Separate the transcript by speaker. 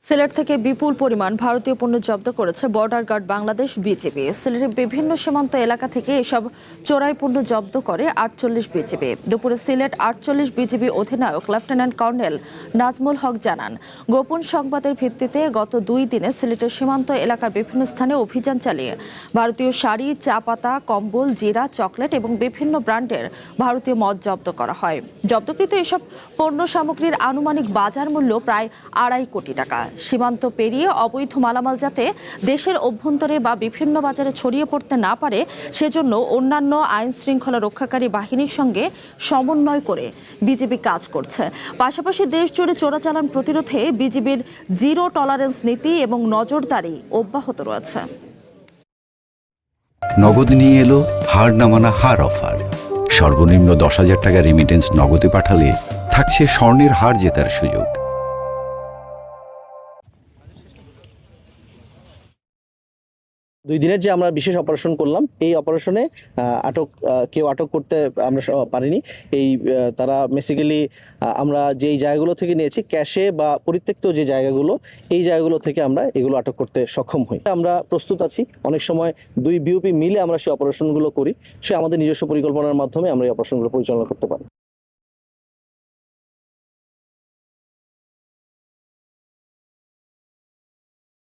Speaker 1: সিলেট থেকে বিপুল পরিমাণ ভারতীয় পণ্য জব্দ করেছে বর্ডার গার্ড বাংলাদেশ বিজিবি। সিলেটের বিভিন্ন সীমান্ত এলাকা থেকে এসব চোরাই পণ্য জব্দ করে ৪৮ বিজিবি। দুপুরে সিলেট ৪৮ বিজিবি অধিনায়ক লেফটেন্যান্ট কর্নেল নাজমুল হক জানান, গোপন সংবাদের ভিত্তিতে গত ২ দিনে সিলেটের সীমান্ত এলাকার বিভিন্ন স্থানে অভিযান চালিয়ে ভারতীয় শাড়ি, চা পাতা, কম্বল, জিরা, চকলেট এবং বিভিন্ন ব্র্যান্ডের ভারতীয় মদ জব্দ করা হয়। জব্দকৃত এসব পণ্য সামগ্রীর আনুমানিক বাজার মূল্য প্রায় ২.৫ কোটি টাকা। সীমান্ত পেরিয়ে অবৈধ মালামাল যাতে দেশের অভ্যন্তরে বা বিভিন্ন বাজারে ছড়িয়ে পড়তে না পারে সেজন্য অন্যান্য আইন শৃঙ্খলা রক্ষাকারী বাহিনীর সঙ্গে সমন্বয় করে বিজিবি কাজ করছে। পাশাপাশি দেশ জুড়ে চোরাচালান প্রতিরোধে বিজিবির জিরো টলারেন্স নীতি এবং নজরদারি অব্যাহত রয়েছে।
Speaker 2: নগদ নিয়ে এলো হার না মানা হার অফার। সর্বনিম্ন ১০,০০০ টাকা রেমিটেন্স নগদে পাঠালে থাকছে স্বর্ণের হার জেতার সুযোগ।
Speaker 3: ২ দিনের যে আমরা বিশেষ অপারেশন করলাম, এই অপারেশনে কেউ আটক করতে আমরা পারিনি। তারা বেসিক্যালি আমরা যেই জায়গাগুলো থেকে নিয়েছি ক্যাশে বা পরিত্যক্ত যে জায়গাগুলো, এই জায়গাগুলো থেকে আমরা এগুলো আটক করতে সক্ষম হই। আমরা প্রস্তুত আছি, অনেক সময় ২ বিওপি মিলে আমরা সেই অপারেশনগুলো করি। আমাদের নিজস্ব পরিকল্পনার মাধ্যমে আমরা এই অপারেশনগুলো পরিচালনা করতে পারি।